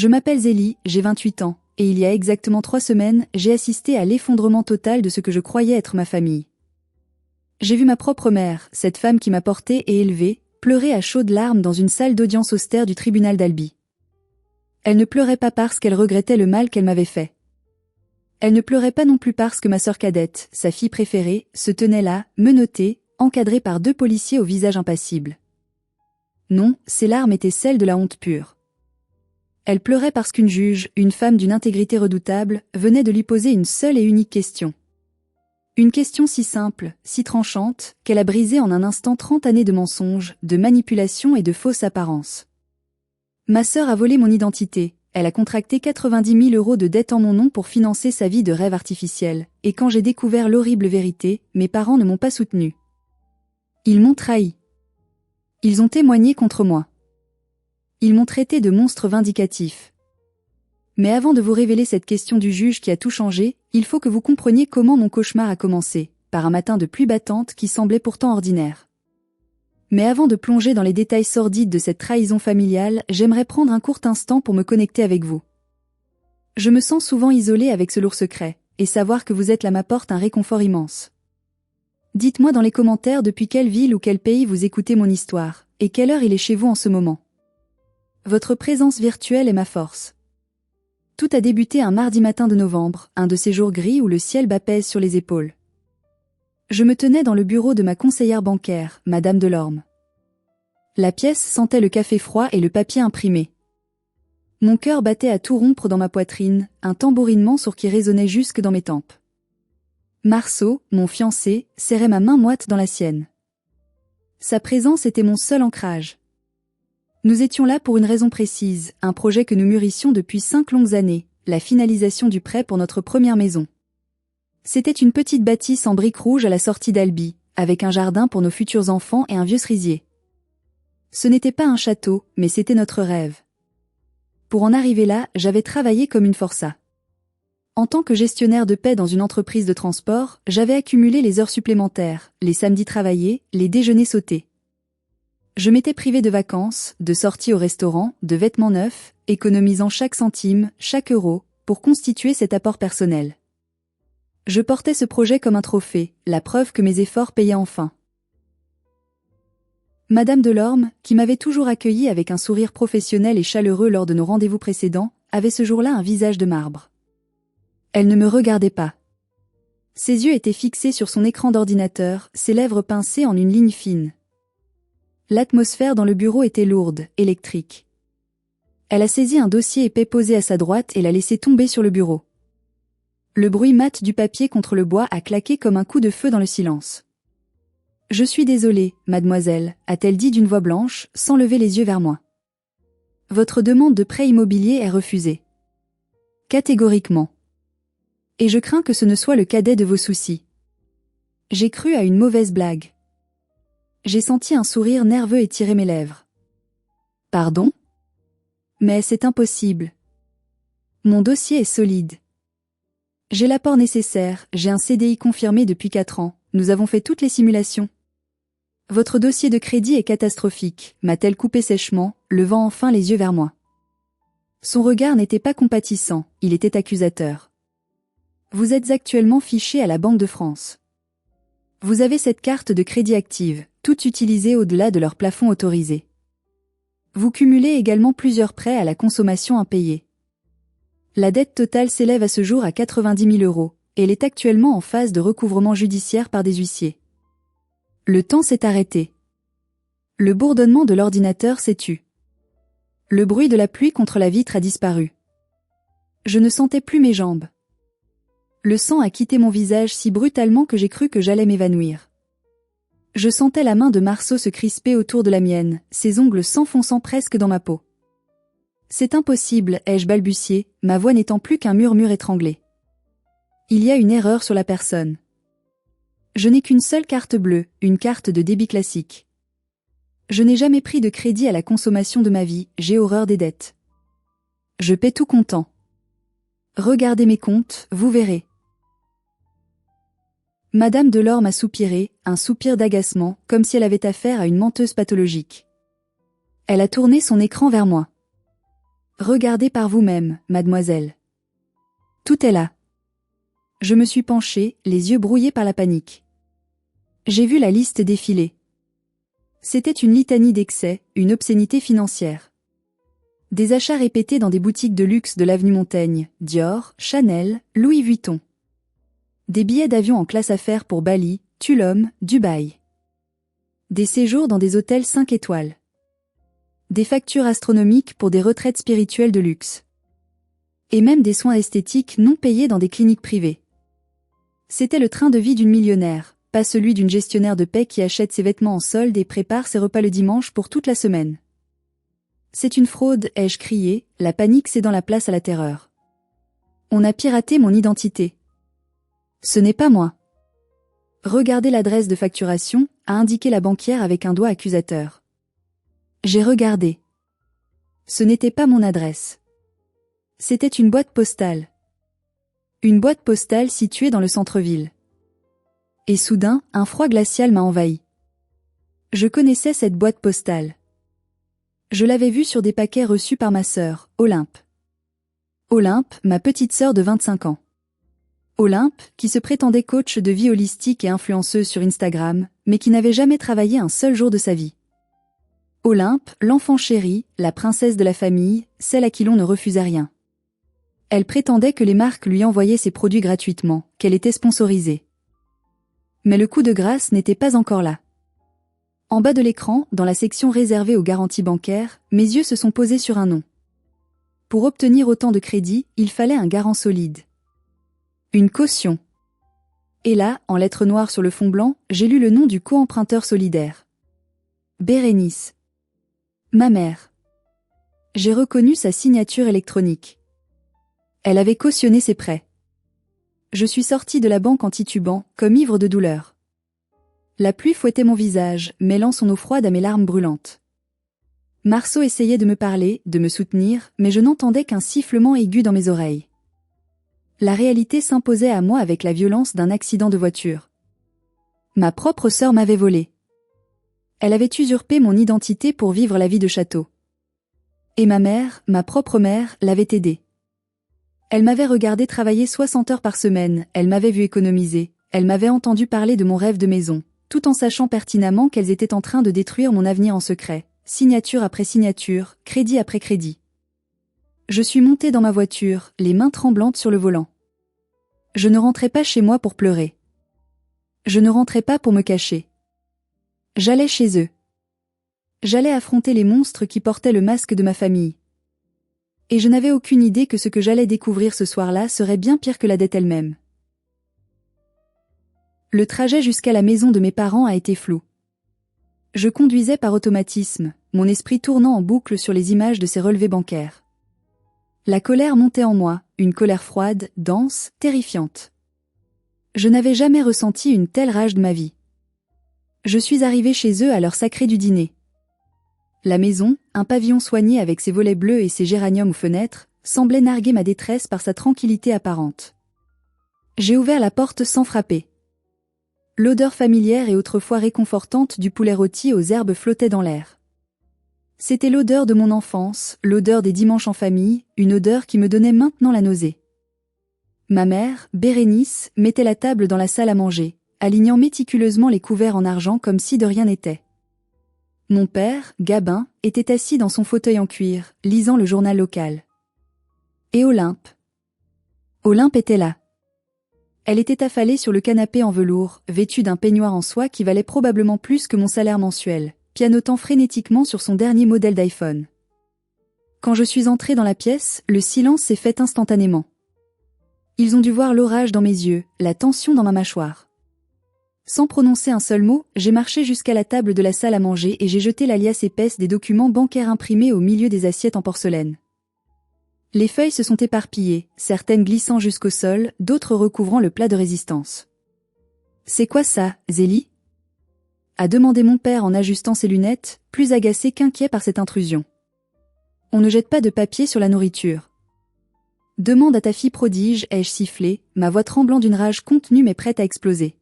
Je m'appelle Zélie, j'ai 28 ans, et il y a exactement 3 semaines, j'ai assisté à l'effondrement total de ce que je croyais être ma famille. J'ai vu ma propre mère, cette femme qui m'a portée et élevée, pleurer à chaudes larmes dans une salle d'audience austère du tribunal d'Albi. Elle ne pleurait pas parce qu'elle regrettait le mal qu'elle m'avait fait. Elle ne pleurait pas non plus parce que ma sœur cadette, sa fille préférée, se tenait là, menottée, encadrée par 2 policiers au visage impassible. Non, ses larmes étaient celles de la honte pure. Elle pleurait parce qu'une juge, une femme d'une intégrité redoutable, venait de lui poser une seule et unique question. Une question si simple, si tranchante, qu'elle a brisé en un instant 30 années de mensonges, de manipulations et de fausses apparences. Ma sœur a volé mon identité, elle a contracté 90 000 € de dette en mon nom pour financer sa vie de rêve artificiel, et quand j'ai découvert l'horrible vérité, mes parents ne m'ont pas soutenue. Ils m'ont trahi. Ils ont témoigné contre moi. Ils m'ont traité de monstre vindicatif. Mais avant de vous révéler cette question du juge qui a tout changé, il faut que vous compreniez comment mon cauchemar a commencé, par un matin de pluie battante qui semblait pourtant ordinaire. Mais avant de plonger dans les détails sordides de cette trahison familiale, j'aimerais prendre un court instant pour me connecter avec vous. Je me sens souvent isolée avec ce lourd secret, et savoir que vous êtes là m'apporte un réconfort immense. Dites-moi dans les commentaires depuis quelle ville ou quel pays vous écoutez mon histoire, et quelle heure il est chez vous en ce moment. Votre présence virtuelle est ma force. Tout a débuté un mardi matin de novembre, un de ces jours gris où le ciel bas pèse sur les épaules. Je me tenais dans le bureau de ma conseillère bancaire, Madame Delorme. La pièce sentait le café froid et le papier imprimé. Mon cœur battait à tout rompre dans ma poitrine, un tambourinement sourd qui résonnait jusque dans mes tempes. Marceau, mon fiancé, serrait ma main moite dans la sienne. Sa présence était mon seul ancrage. Nous étions là pour une raison précise, un projet que nous mûrissions depuis 5 longues années, la finalisation du prêt pour notre première maison. C'était une petite bâtisse en briques rouges à la sortie d'Albi, avec un jardin pour nos futurs enfants et un vieux cerisier. Ce n'était pas un château, mais c'était notre rêve. Pour en arriver là, j'avais travaillé comme une forçat. En tant que gestionnaire de paie dans une entreprise de transport, j'avais accumulé les heures supplémentaires, les samedis travaillés, les déjeuners sautés. Je m'étais privée de vacances, de sorties au restaurant, de vêtements neufs, économisant chaque centime, chaque euro, pour constituer cet apport personnel. Je portais ce projet comme un trophée, la preuve que mes efforts payaient enfin. Madame Delorme, qui m'avait toujours accueilli avec un sourire professionnel et chaleureux lors de nos rendez-vous précédents, avait ce jour-là un visage de marbre. Elle ne me regardait pas. Ses yeux étaient fixés sur son écran d'ordinateur, ses lèvres pincées en une ligne fine. L'atmosphère dans le bureau était lourde, électrique. Elle a saisi un dossier épais posé à sa droite et l'a laissé tomber sur le bureau. Le bruit mat du papier contre le bois a claqué comme un coup de feu dans le silence. « Je suis désolée, mademoiselle », a-t-elle dit d'une voix blanche, sans lever les yeux vers moi. « Votre demande de prêt immobilier est refusée. » Catégoriquement. Et je crains que ce ne soit le cadet de vos soucis. J'ai cru à une mauvaise blague. J'ai senti un sourire nerveux étirer mes lèvres. Pardon ? Mais c'est impossible. Mon dossier est solide. J'ai l'apport nécessaire, j'ai un CDI confirmé depuis 4 ans, nous avons fait toutes les simulations. Votre dossier de crédit est catastrophique, m'a-t-elle coupé sèchement, levant enfin les yeux vers moi. Son regard n'était pas compatissant, il était accusateur. Vous êtes actuellement fiché à la Banque de France. Vous avez cette carte de crédit active, toutes utilisées au-delà de leur plafond autorisé. Vous cumulez également plusieurs prêts à la consommation impayés. La dette totale s'élève à ce jour à 90 000 €, et elle est actuellement en phase de recouvrement judiciaire par des huissiers. Le temps s'est arrêté. Le bourdonnement de l'ordinateur s'est tu. Le bruit de la pluie contre la vitre a disparu. Je ne sentais plus mes jambes. Le sang a quitté mon visage si brutalement que j'ai cru que j'allais m'évanouir. Je sentais la main de Marceau se crisper autour de la mienne, ses ongles s'enfonçant presque dans ma peau. C'est impossible, ai-je balbutié, ma voix n'étant plus qu'un murmure étranglé. Il y a une erreur sur la personne. Je n'ai qu'une seule carte bleue, une carte de débit classique. Je n'ai jamais pris de crédit à la consommation de ma vie, j'ai horreur des dettes. Je paie tout comptant. Regardez mes comptes, vous verrez. Madame Delorme a soupiré, un soupir d'agacement, comme si elle avait affaire à une menteuse pathologique. Elle a tourné son écran vers moi. Regardez par vous-même, mademoiselle. Tout est là. Je me suis penchée, les yeux brouillés par la panique. J'ai vu la liste défiler. C'était une litanie d'excès, une obscénité financière. Des achats répétés dans des boutiques de luxe de l'avenue Montaigne, Dior, Chanel, Louis Vuitton. Des billets d'avion en classe affaires pour Bali, Tulum, Dubaï. Des séjours dans des hôtels 5 étoiles. Des factures astronomiques pour des retraites spirituelles de luxe. Et même des soins esthétiques non payés dans des cliniques privées. C'était le train de vie d'une millionnaire, pas celui d'une gestionnaire de paix qui achète ses vêtements en solde et prépare ses repas le dimanche pour toute la semaine. C'est une fraude, ai-je crié, la panique cédant la place à la terreur. On a piraté mon identité. Ce n'est pas moi. Regardez l'adresse de facturation, a indiqué la banquière avec un doigt accusateur. J'ai regardé. Ce n'était pas mon adresse. C'était une boîte postale. Une boîte postale située dans le centre-ville. Et soudain, un froid glacial m'a envahi. Je connaissais cette boîte postale. Je l'avais vue sur des paquets reçus par ma sœur, Olympe. Olympe, ma petite sœur de 25 ans. Olympe, qui se prétendait coach de vie holistique et influenceuse sur Instagram, mais qui n'avait jamais travaillé un seul jour de sa vie. Olympe, l'enfant chéri, la princesse de la famille, celle à qui l'on ne refusait rien. Elle prétendait que les marques lui envoyaient ses produits gratuitement, qu'elle était sponsorisée. Mais le coup de grâce n'était pas encore là. En bas de l'écran, dans la section réservée aux garanties bancaires, mes yeux se sont posés sur un nom. Pour obtenir autant de crédit, il fallait un garant solide. Une caution. Et là, en lettres noires sur le fond blanc, j'ai lu le nom du co-emprunteur solidaire. Bérénice. Ma mère. J'ai reconnu sa signature électronique. Elle avait cautionné ses prêts. Je suis sortie de la banque en titubant, comme ivre de douleur. La pluie fouettait mon visage, mêlant son eau froide à mes larmes brûlantes. Marceau essayait de me parler, de me soutenir, mais je n'entendais qu'un sifflement aigu dans mes oreilles. La réalité s'imposait à moi avec la violence d'un accident de voiture. Ma propre sœur m'avait volé. Elle avait usurpé mon identité pour vivre la vie de château. Et ma mère, ma propre mère, l'avait aidée. Elle m'avait regardé travailler 60 heures par semaine, elle m'avait vu économiser, elle m'avait entendu parler de mon rêve de maison, tout en sachant pertinemment qu'elles étaient en train de détruire mon avenir en secret, signature après signature, crédit après crédit. Je suis montée dans ma voiture, les mains tremblantes sur le volant. Je ne rentrais pas chez moi pour pleurer. Je ne rentrais pas pour me cacher. J'allais chez eux. J'allais affronter les monstres qui portaient le masque de ma famille. Et je n'avais aucune idée que ce que j'allais découvrir ce soir-là serait bien pire que la dette elle-même. Le trajet jusqu'à la maison de mes parents a été flou. Je conduisais par automatisme, mon esprit tournant en boucle sur les images de ces relevés bancaires. La colère montait en moi, une colère froide, dense, terrifiante. Je n'avais jamais ressenti une telle rage de ma vie. Je suis arrivée chez eux à l'heure sacrée du dîner. La maison, un pavillon soigné avec ses volets bleus et ses géraniums aux fenêtres, semblait narguer ma détresse par sa tranquillité apparente. J'ai ouvert la porte sans frapper. L'odeur familière et autrefois réconfortante du poulet rôti aux herbes flottait dans l'air. C'était l'odeur de mon enfance, l'odeur des dimanches en famille, une odeur qui me donnait maintenant la nausée. Ma mère, Bérénice, mettait la table dans la salle à manger, alignant méticuleusement les couverts en argent comme si de rien n'était. Mon père, Gabin, était assis dans son fauteuil en cuir, lisant le journal local. Et Olympe. Olympe était là. Elle était affalée sur le canapé en velours, vêtue d'un peignoir en soie qui valait probablement plus que mon salaire mensuel, pianotant frénétiquement sur son dernier modèle d'iPhone. Quand je suis entrée dans la pièce, le silence s'est fait instantanément. Ils ont dû voir l'orage dans mes yeux, la tension dans ma mâchoire. Sans prononcer un seul mot, j'ai marché jusqu'à la table de la salle à manger et j'ai jeté la liasse épaisse des documents bancaires imprimés au milieu des assiettes en porcelaine. Les feuilles se sont éparpillées, certaines glissant jusqu'au sol, d'autres recouvrant le plat de résistance. « C'est quoi ça, Zélie ?» a demandé mon père en ajustant ses lunettes, plus agacé qu'inquiet par cette intrusion. « On ne jette pas de papier sur la nourriture. »« Demande à ta fille prodige, ai-je sifflé, ma voix tremblant d'une rage contenue mais prête à exploser.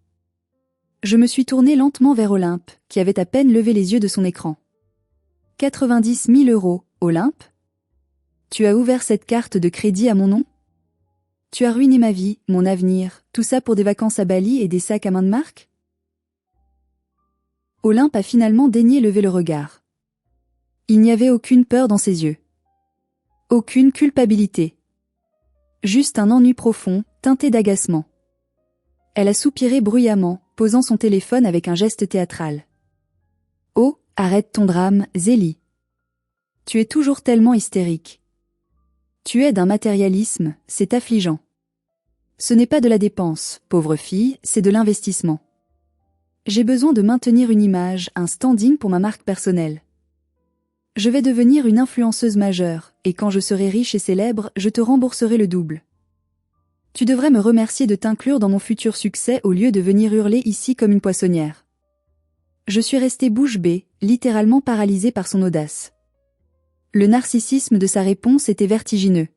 Je me suis tournée lentement vers Olympe, qui avait à peine levé les yeux de son écran. 90 000 €, Olympe ? Tu as ouvert cette carte de crédit à mon nom? Tu as ruiné ma vie, mon avenir, tout ça pour des vacances à Bali et des sacs à main de marque? Olympe a finalement daigné lever le regard. Il n'y avait aucune peur dans ses yeux. Aucune culpabilité. Juste un ennui profond, teinté d'agacement. Elle a soupiré bruyamment, posant son téléphone avec un geste théâtral. Oh, arrête ton drame, Zélie. Tu es toujours tellement hystérique. Tu es d'un matérialisme, c'est affligeant. Ce n'est pas de la dépense, pauvre fille, c'est de l'investissement. J'ai besoin de maintenir une image, un standing pour ma marque personnelle. Je vais devenir une influenceuse majeure, et quand je serai riche et célèbre, je te rembourserai le double. Tu devrais me remercier de t'inclure dans mon futur succès au lieu de venir hurler ici comme une poissonnière. Je suis restée bouche bée, littéralement paralysée par son audace. Le narcissisme de sa réponse était vertigineux.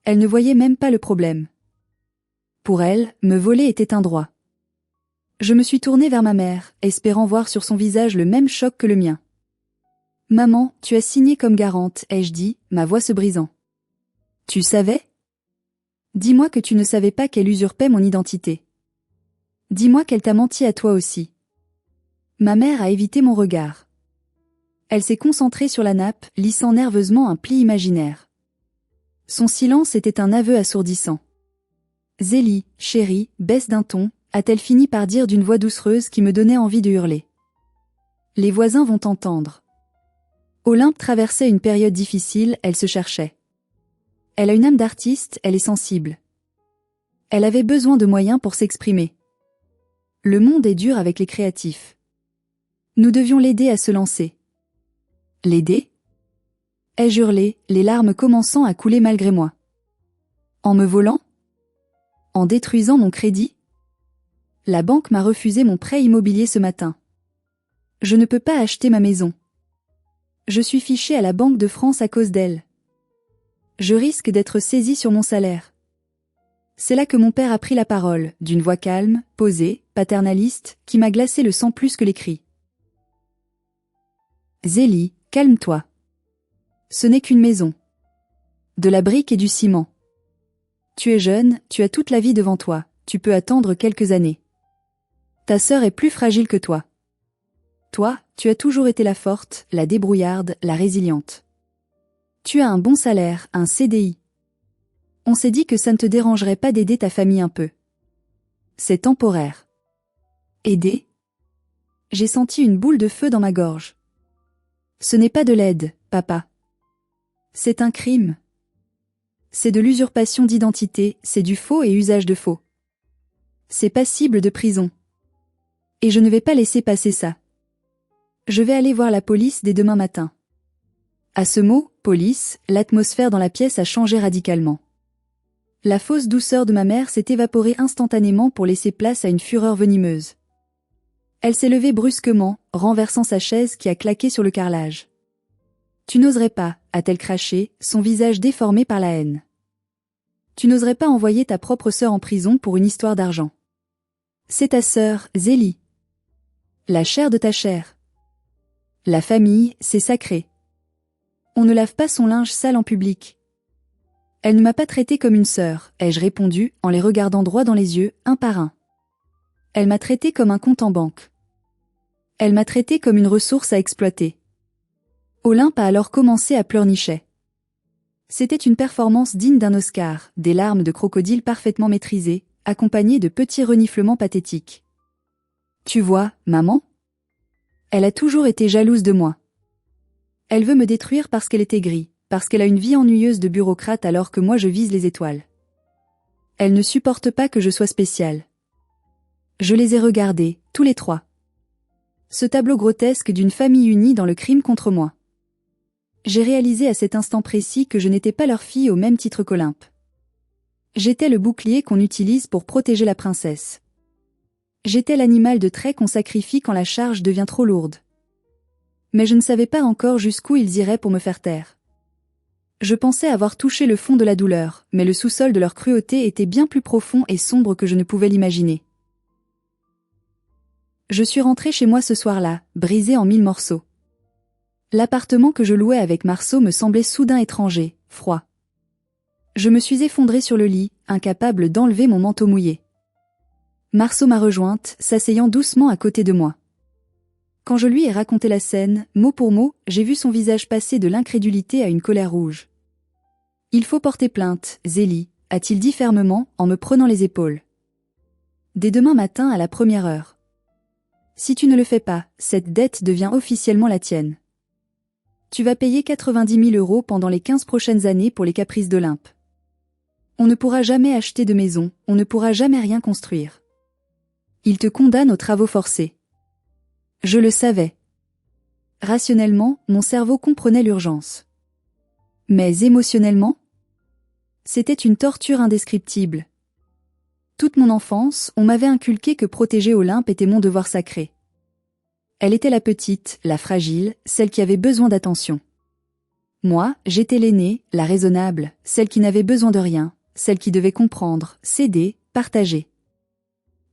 Elle ne voyait même pas le problème. Pour elle, me voler était un droit. Je me suis tournée vers ma mère, espérant voir sur son visage le même choc que le mien. « Maman, tu as signé comme garante, ai-je dit, ma voix se brisant. Tu savais ? Dis-moi que tu ne savais pas qu'elle usurpait mon identité. Dis-moi qu'elle t'a menti à toi aussi. » Ma mère a évité mon regard. Elle s'est concentrée sur la nappe, lissant nerveusement un pli imaginaire. Son silence était un aveu assourdissant. « Zélie, chérie, baisse d'un ton », a-t-elle fini par dire d'une voix doucereuse qui me donnait envie de hurler. Les voisins vont entendre. Olympe traversait une période difficile, elle se cherchait. Elle a une âme d'artiste, elle est sensible. Elle avait besoin de moyens pour s'exprimer. Le monde est dur avec les créatifs. Nous devions l'aider à se lancer. L'aider ? Ai-je hurlé, les larmes commençant à couler malgré moi. En me volant ? En détruisant mon crédit ? La banque m'a refusé mon prêt immobilier ce matin. Je ne peux pas acheter ma maison. Je suis fichée à la Banque de France à cause d'elle. Je risque d'être saisie sur mon salaire. C'est là que mon père a pris la parole, d'une voix calme, posée, paternaliste, qui m'a glacé le sang plus que les cris. Zélie, calme-toi. Ce n'est qu'une maison. De la brique et du ciment. Tu es jeune, tu as toute la vie devant toi, tu peux attendre quelques années. Ta sœur est plus fragile que toi. Toi, tu as toujours été la forte, la débrouillarde, la résiliente. Tu as un bon salaire, un CDI. On s'est dit que ça ne te dérangerait pas d'aider ta famille un peu. C'est temporaire. Aider ? J'ai senti une boule de feu dans ma gorge. Ce n'est pas de l'aide, papa. C'est un crime. C'est de l'usurpation d'identité, c'est du faux et usage de faux. C'est passible de prison. Et je ne vais pas laisser passer ça. Je vais aller voir la police dès demain matin. À ce mot, police, l'atmosphère dans la pièce a changé radicalement. La fausse douceur de ma mère s'est évaporée instantanément pour laisser place à une fureur venimeuse. Elle s'est levée brusquement, renversant sa chaise qui a claqué sur le carrelage. « Tu n'oserais pas », a-t-elle craché, son visage déformé par la haine. « Tu n'oserais pas envoyer ta propre sœur en prison pour une histoire d'argent. C'est ta sœur, Zélie. La chair de ta chair. La famille, c'est sacré. On ne lave pas son linge sale en public. » Elle ne m'a pas traitée comme une sœur, ai-je répondu, en les regardant droit dans les yeux, un par un. Elle m'a traitée comme un compte en banque. Elle m'a traitée comme une ressource à exploiter. Olympe a alors commencé à pleurnicher. C'était une performance digne d'un Oscar, des larmes de crocodile parfaitement maîtrisées, accompagnées de petits reniflements pathétiques. Tu vois, maman ? Elle a toujours été jalouse de moi. Elle veut me détruire parce qu'elle est aigrie, parce qu'elle a une vie ennuyeuse de bureaucrate alors que moi je vise les étoiles. Elle ne supporte pas que je sois spéciale. Je les ai regardés, tous les trois. Ce tableau grotesque d'une famille unie dans le crime contre moi. J'ai réalisé à cet instant précis que je n'étais pas leur fille au même titre qu'Olympe. J'étais le bouclier qu'on utilise pour protéger la princesse. J'étais l'animal de trait qu'on sacrifie quand la charge devient trop lourde. Mais je ne savais pas encore jusqu'où ils iraient pour me faire taire. Je pensais avoir touché le fond de la douleur, mais le sous-sol de leur cruauté était bien plus profond et sombre que je ne pouvais l'imaginer. Je suis rentrée chez moi ce soir-là, brisée en 1000 morceaux. L'appartement que je louais avec Marceau me semblait soudain étranger, froid. Je me suis effondrée sur le lit, incapable d'enlever mon manteau mouillé. Marceau m'a rejointe, s'asseyant doucement à côté de moi. Quand je lui ai raconté la scène, mot pour mot, j'ai vu son visage passer de l'incrédulité à une colère rouge. « Il faut porter plainte, Zélie », a-t-il dit fermement, en me prenant les épaules. « Dès demain matin à la première heure. Si tu ne le fais pas, cette dette devient officiellement la tienne. Tu vas payer 90 000 € pendant les 15 prochaines années pour les caprices d'Olympe. On ne pourra jamais acheter de maison, on ne pourra jamais rien construire. Il te condamne aux travaux forcés. » Je le savais. Rationnellement, mon cerveau comprenait l'urgence. Mais émotionnellement, c'était une torture indescriptible. Toute mon enfance, on m'avait inculqué que protéger Olympe était mon devoir sacré. Elle était la petite, la fragile, celle qui avait besoin d'attention. Moi, j'étais l'aînée, la raisonnable, celle qui n'avait besoin de rien, celle qui devait comprendre, céder, partager.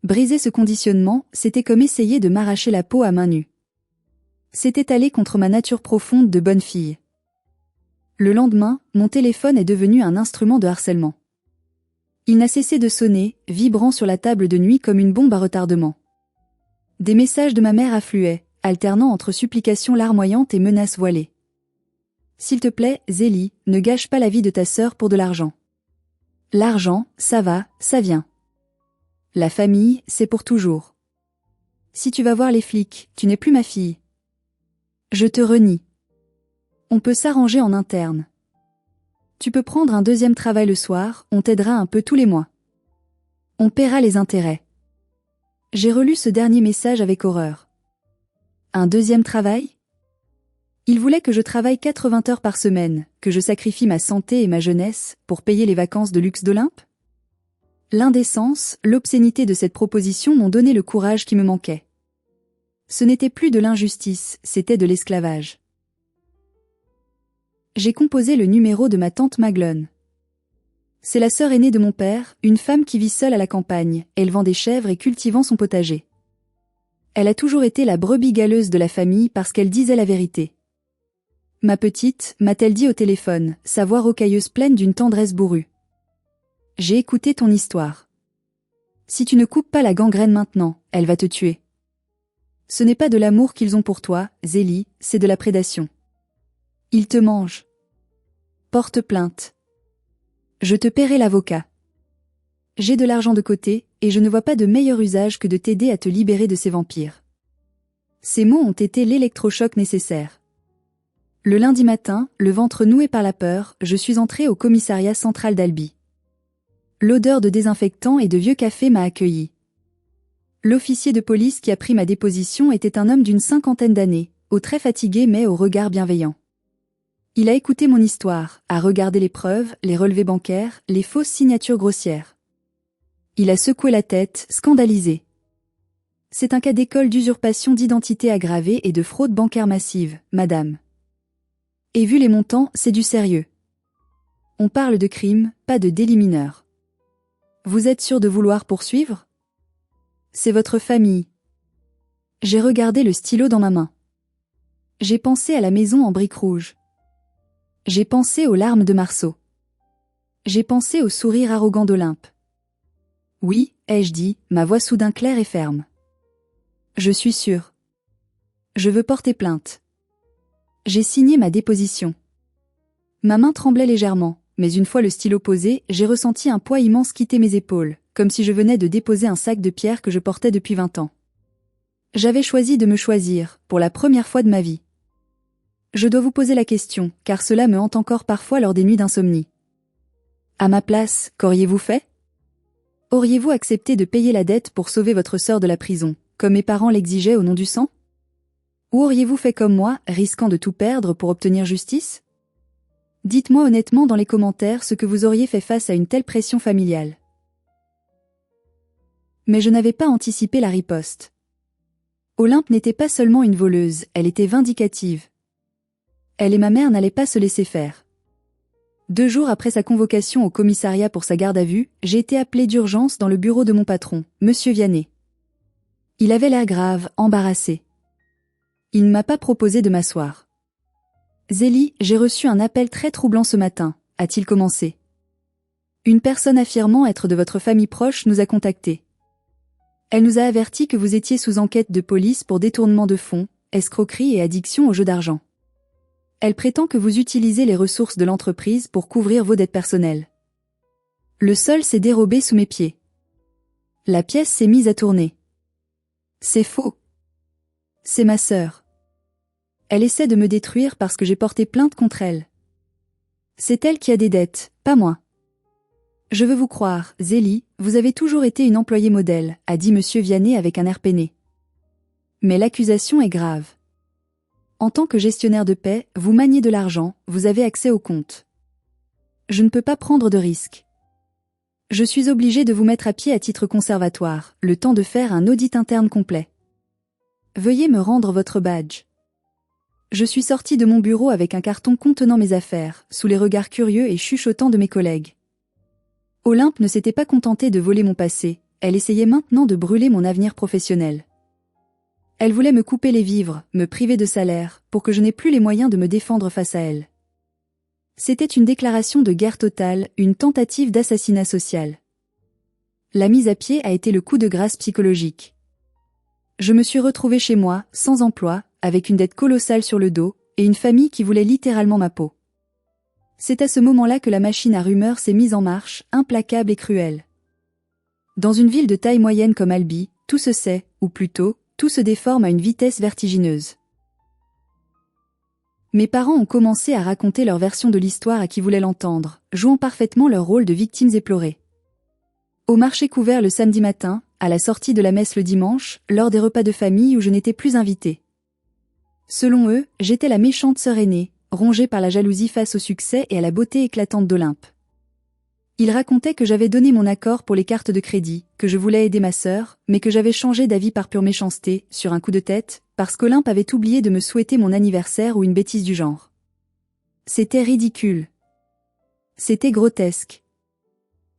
Briser ce conditionnement, c'était comme essayer de m'arracher la peau à main nue. C'était aller contre ma nature profonde de bonne fille. Le lendemain, mon téléphone est devenu un instrument de harcèlement. Il n'a cessé de sonner, vibrant sur la table de nuit comme une bombe à retardement. Des messages de ma mère affluaient, alternant entre supplications larmoyantes et menaces voilées. « S'il te plaît, Zélie, ne gâche pas la vie de ta sœur pour de l'argent. L'argent, ça va, ça vient. La famille, c'est pour toujours. Si tu vas voir les flics, tu n'es plus ma fille. Je te renie. On peut s'arranger en interne. Tu peux prendre un deuxième travail le soir, on t'aidera un peu tous les mois. On paiera les intérêts. » J'ai relu ce dernier message avec horreur. Un deuxième travail ? Il voulait que je travaille 80 heures par semaine, que je sacrifie ma santé et ma jeunesse pour payer les vacances de luxe d'Olympe ? L'indécence, l'obscénité de cette proposition m'ont donné le courage qui me manquait. Ce n'était plus de l'injustice, c'était de l'esclavage. J'ai composé le numéro de ma tante Maglone. C'est la sœur aînée de mon père, une femme qui vit seule à la campagne, élevant des chèvres et cultivant son potager. Elle a toujours été la brebis galeuse de la famille parce qu'elle disait la vérité. Ma petite, m'a-t-elle dit au téléphone, sa voix rocailleuse pleine d'une tendresse bourrue. J'ai écouté ton histoire. Si tu ne coupes pas la gangrène maintenant, elle va te tuer. Ce n'est pas de l'amour qu'ils ont pour toi, Zélie, c'est de la prédation. Ils te mangent. Porte plainte. Je te paierai l'avocat. J'ai de l'argent de côté, et je ne vois pas de meilleur usage que de t'aider à te libérer de ces vampires. Ces mots ont été l'électrochoc nécessaire. Le lundi matin, le ventre noué par la peur, je suis entrée au commissariat central d'Albi. L'odeur de désinfectant et de vieux café m'a accueilli. L'officier de police qui a pris ma déposition était un homme d'une 50aine d'années, au trait fatigué mais au regard bienveillant. Il a écouté mon histoire, a regardé les preuves, les relevés bancaires, les fausses signatures grossières. Il a secoué la tête, scandalisé. C'est un cas d'école d'usurpation d'identité aggravée et de fraude bancaire massive, madame. Et vu les montants, c'est du sérieux. On parle de crime, pas de délit mineur. Vous êtes sûr de vouloir poursuivre ? C'est votre famille. J'ai regardé le stylo dans ma main. J'ai pensé à la maison en briques rouges. J'ai pensé aux larmes de Marceau. J'ai pensé au sourire arrogant d'Olympe. Oui, ai-je dit, ma voix soudain claire et ferme. Je suis sûre. Je veux porter plainte. J'ai signé ma déposition. Ma main tremblait légèrement, mais une fois le stylo posé, j'ai ressenti un poids immense quitter mes épaules, comme si je venais de déposer un sac de pierres que je portais depuis 20 ans. J'avais choisi de me choisir, pour la première fois de ma vie. Je dois vous poser la question, car cela me hante encore parfois lors des nuits d'insomnie. À ma place, qu'auriez-vous fait ? Auriez-vous accepté de payer la dette pour sauver votre sœur de la prison, comme mes parents l'exigeaient au nom du sang ? Ou auriez-vous fait comme moi, risquant de tout perdre pour obtenir justice ? Dites-moi honnêtement dans les commentaires ce que vous auriez fait face à une telle pression familiale. Mais je n'avais pas anticipé la riposte. Olympe n'était pas seulement une voleuse, elle était vindicative. Elle et ma mère n'allaient pas se laisser faire. 2 jours après sa convocation au commissariat pour sa garde à vue, j'ai été appelée d'urgence dans le bureau de mon patron, Monsieur Vianney. Il avait l'air grave, embarrassé. Il ne m'a pas proposé de m'asseoir. « Zélie, j'ai reçu un appel très troublant ce matin », a-t-il commencé. Une personne affirmant être de votre famille proche nous a contactés. Elle nous a averti que vous étiez sous enquête de police pour détournement de fonds, escroquerie et addiction aux jeux d'argent. Elle prétend que vous utilisez les ressources de l'entreprise pour couvrir vos dettes personnelles. Le sol s'est dérobé sous mes pieds. La pièce s'est mise à tourner. C'est faux. C'est ma sœur. Elle essaie de me détruire parce que j'ai porté plainte contre elle. C'est elle qui a des dettes, pas moi. Je veux vous croire, Zélie, vous avez toujours été une employée modèle, a dit monsieur Vianney avec un air peiné. Mais l'accusation est grave. En tant que gestionnaire de paie, vous maniez de l'argent, vous avez accès au compte. Je ne peux pas prendre de risques. Je suis obligé de vous mettre à pied à titre conservatoire, le temps de faire un audit interne complet. Veuillez me rendre votre badge. Je suis sorti de mon bureau avec un carton contenant mes affaires, sous les regards curieux et chuchotants de mes collègues. Olympe ne s'était pas contentée de voler mon passé, elle essayait maintenant de brûler mon avenir professionnel. Elle voulait me couper les vivres, me priver de salaire, pour que je n'ai plus les moyens de me défendre face à elle. C'était une déclaration de guerre totale, une tentative d'assassinat social. La mise à pied a été le coup de grâce psychologique. Je me suis retrouvée chez moi, sans emploi, avec une dette colossale sur le dos, et une famille qui voulait littéralement ma peau. C'est à ce moment-là que la machine à rumeurs s'est mise en marche, implacable et cruelle. Dans une ville de taille moyenne comme Albi, tout se sait, ou plutôt, tout se déforme à une vitesse vertigineuse. Mes parents ont commencé à raconter leur version de l'histoire à qui voulait l'entendre, jouant parfaitement leur rôle de victimes éplorées. Au marché couvert le samedi matin, à la sortie de la messe le dimanche, lors des repas de famille où je n'étais plus invitée. Selon eux, j'étais la méchante sœur aînée, rongée par la jalousie face au succès et à la beauté éclatante d'Olympe. Ils racontaient que j'avais donné mon accord pour les cartes de crédit, que je voulais aider ma sœur, mais que j'avais changé d'avis par pure méchanceté, sur un coup de tête, parce qu'Olympe avait oublié de me souhaiter mon anniversaire ou une bêtise du genre. C'était ridicule. C'était grotesque.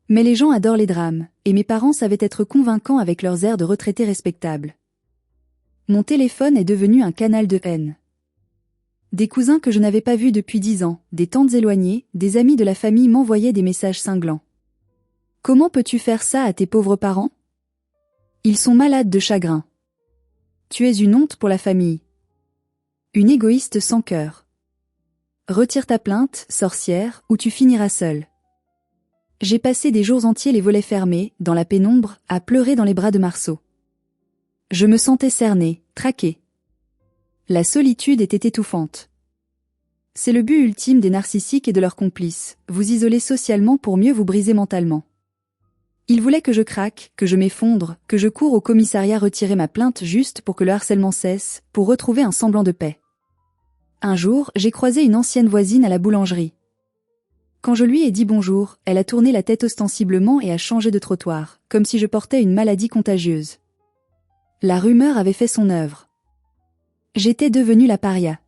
Mais les gens adorent les drames, et mes parents savaient être convaincants avec leurs airs de retraités respectables. Mon téléphone est devenu un canal de haine. Des cousins que je n'avais pas vus depuis 10 ans, des tantes éloignées, des amis de la famille m'envoyaient des messages cinglants. Comment peux-tu faire ça à tes pauvres parents? Ils sont malades de chagrin. Tu es une honte pour la famille. Une égoïste sans cœur. Retire ta plainte, sorcière, ou tu finiras seule. J'ai passé des jours entiers les volets fermés, dans la pénombre, à pleurer dans les bras de Marceau. Je me sentais cernée, traquée. La solitude était étouffante. C'est le but ultime des narcissiques et de leurs complices, vous isoler socialement pour mieux vous briser mentalement. Ils voulaient que je craque, que je m'effondre, que je cours au commissariat retirer ma plainte juste pour que le harcèlement cesse, pour retrouver un semblant de paix. Un jour, j'ai croisé une ancienne voisine à la boulangerie. Quand je lui ai dit bonjour, elle a tourné la tête ostensiblement et a changé de trottoir, comme si je portais une maladie contagieuse. La rumeur avait fait son œuvre. J'étais devenue la paria.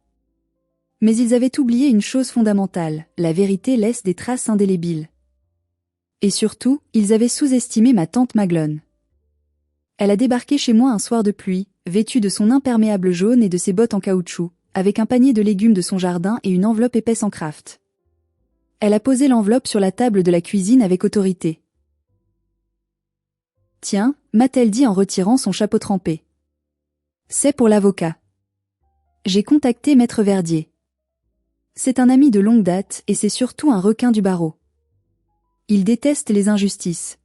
Mais ils avaient oublié une chose fondamentale, la vérité laisse des traces indélébiles. Et surtout, ils avaient sous-estimé ma tante Maglone. Elle a débarqué chez moi un soir de pluie, vêtue de son imperméable jaune et de ses bottes en caoutchouc, avec un panier de légumes de son jardin et une enveloppe épaisse en craft. Elle a posé l'enveloppe sur la table de la cuisine avec autorité. « Tiens » m'a-t-elle dit en retirant son chapeau trempé. « C'est pour l'avocat. » J'ai contacté Maître Verdier. C'est un ami de longue date et c'est surtout un requin du barreau. Il déteste les injustices.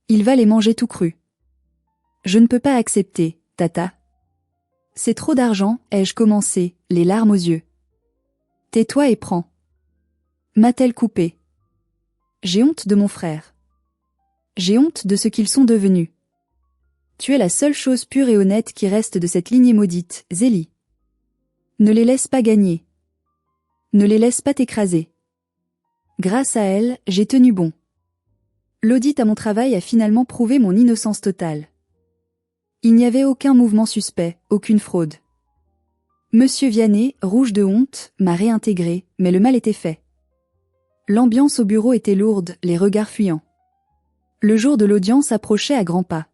Il va les manger tout crus. Je ne peux pas accepter, tata. C'est trop d'argent, ai-je commencé, les larmes aux yeux. Tais-toi et prends. M'a-t-elle coupé. J'ai honte de mon frère. J'ai honte de ce qu'ils sont devenus. Tu es la seule chose pure et honnête qui reste de cette lignée maudite, Zélie. Ne les laisse pas gagner. Ne les laisse pas t'écraser. Grâce à elle, j'ai tenu bon. L'audit à mon travail a finalement prouvé mon innocence totale. Il n'y avait aucun mouvement suspect, aucune fraude. Monsieur Vianney, rouge de honte, m'a réintégré, mais le mal était fait. L'ambiance au bureau était lourde, les regards fuyants. Le jour de l'audience approchait à grands pas.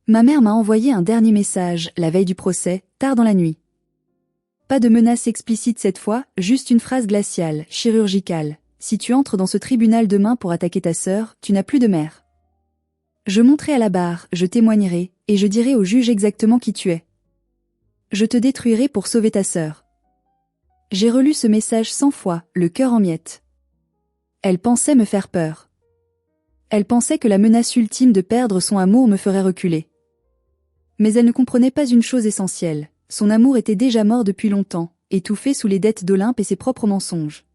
Ma mère m'a envoyé un dernier message, la veille du procès, tard dans la nuit. Pas de menace explicite cette fois, juste une phrase glaciale, chirurgicale. si tu entres dans ce tribunal demain pour attaquer ta sœur, tu n'as plus de mère. Je monterai à la barre, je témoignerai, et je dirai au juge exactement qui tu es. Je te détruirai pour sauver ta sœur. » J'ai relu ce message 100 fois, le cœur en miettes. Elle pensait me faire peur. Elle pensait que la menace ultime de perdre son amour me ferait reculer. Mais elle ne comprenait pas une chose essentielle, son amour était déjà mort depuis longtemps, étouffé sous les dettes d'Olympe et ses propres mensonges.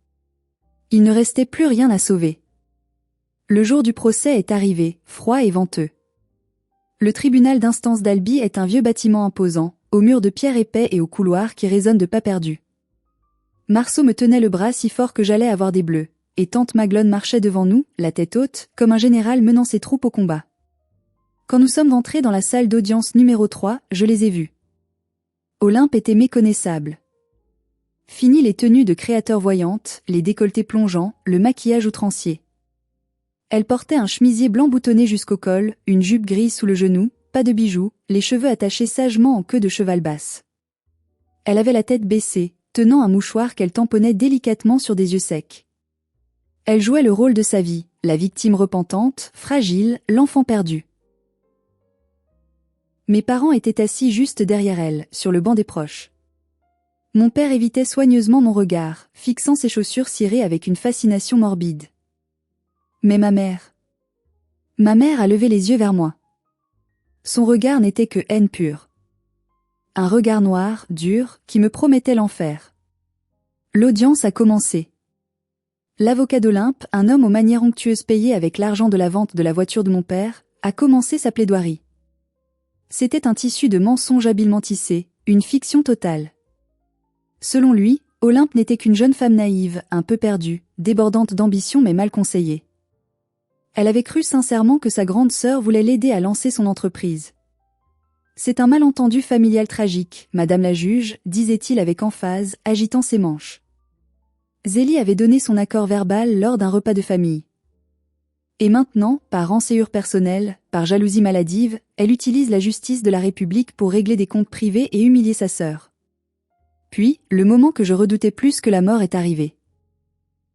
Il ne restait plus rien à sauver. Le jour du procès est arrivé, froid et venteux. Le tribunal d'instance d'Albi est un vieux bâtiment imposant, aux murs de pierre épais et aux couloirs qui résonnent de pas perdus. Marceau me tenait le bras si fort que j'allais avoir des bleus, et tante Maglone marchait devant nous, la tête haute, comme un général menant ses troupes au combat. Quand nous sommes entrés dans la salle d'audience numéro 3, je les ai vus. Olympe était méconnaissable. Fini les tenues de créateur voyante, les décolletés plongeants, le maquillage outrancier. Elle portait un chemisier blanc boutonné jusqu'au col, une jupe grise sous le genou, pas de bijoux, les cheveux attachés sagement en queue de cheval basse. Elle avait la tête baissée, tenant un mouchoir qu'elle tamponnait délicatement sur des yeux secs. Elle jouait le rôle de sa vie, la victime repentante, fragile, l'enfant perdu. Mes parents étaient assis juste derrière elle, sur le banc des proches. Mon père évitait soigneusement mon regard, fixant ses chaussures cirées avec une fascination morbide. Mais ma mère a levé les yeux vers moi. Son regard n'était que haine pure. Un regard noir, dur, qui me promettait l'enfer. L'audience a commencé. L'avocat d'Olympe, un homme aux manières onctueuses payé avec l'argent de la vente de la voiture de mon père, a commencé sa plaidoirie. C'était un tissu de mensonges habilement tissé, une fiction totale. Selon lui, Olympe n'était qu'une jeune femme naïve, un peu perdue, débordante d'ambition mais mal conseillée. Elle avait cru sincèrement que sa grande sœur voulait l'aider à lancer son entreprise. C'est un malentendu familial tragique, madame la juge, disait-il avec emphase, agitant ses manches. Zélie avait donné son accord verbal lors d'un repas de famille. Et maintenant, par rançéure personnelle, par jalousie maladive, elle utilise la justice de la République pour régler des comptes privés et humilier sa sœur. Puis, le moment que je redoutais plus que la mort est arrivé.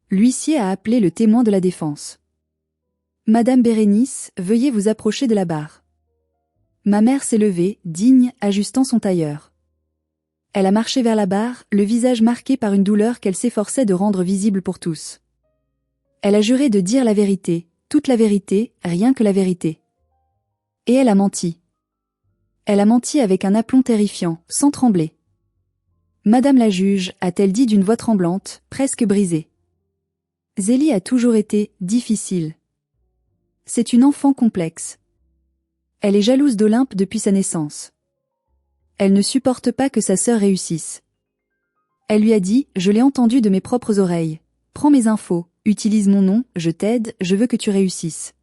L'huissier a appelé le témoin de la défense. Madame Bérénice, veuillez vous approcher de la barre. Ma mère s'est levée, digne, ajustant son tailleur. Elle a marché vers la barre, le visage marqué par une douleur qu'elle s'efforçait de rendre visible pour tous. Elle a juré de dire la vérité, toute la vérité, rien que la vérité. Et elle a menti. Elle a menti avec un aplomb terrifiant, sans trembler. Madame la juge, a-t-elle dit d'une voix tremblante, presque brisée. Zélie a toujours été difficile. C'est une enfant complexe. Elle est jalouse d'Olympe depuis sa naissance. Elle ne supporte pas que sa sœur réussisse. Elle lui a dit, je l'ai entendu de mes propres oreilles. Prends mes infos, utilise mon nom, je t'aide, je veux que tu réussisses.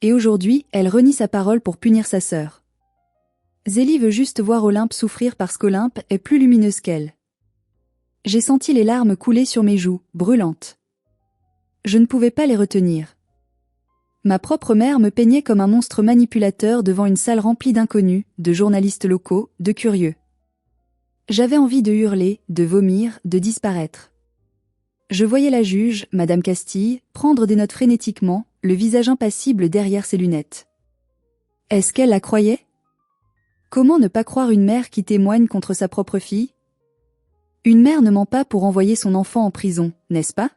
Et aujourd'hui, elle renie sa parole pour punir sa sœur. Zélie veut juste voir Olympe souffrir parce qu'Olympe est plus lumineuse qu'elle. J'ai senti les larmes couler sur mes joues, brûlantes. Je ne pouvais pas les retenir. Ma propre mère me peignait comme un monstre manipulateur devant une salle remplie d'inconnus, de journalistes locaux, de curieux. J'avais envie de hurler, de vomir, de disparaître. Je voyais la juge, Madame Castille, prendre des notes frénétiquement, le visage impassible derrière ses lunettes. Est-ce qu'elle la croyait ? Comment ne pas croire une mère qui témoigne contre sa propre fille ? Une mère ne ment pas pour envoyer son enfant en prison, n'est-ce pas ?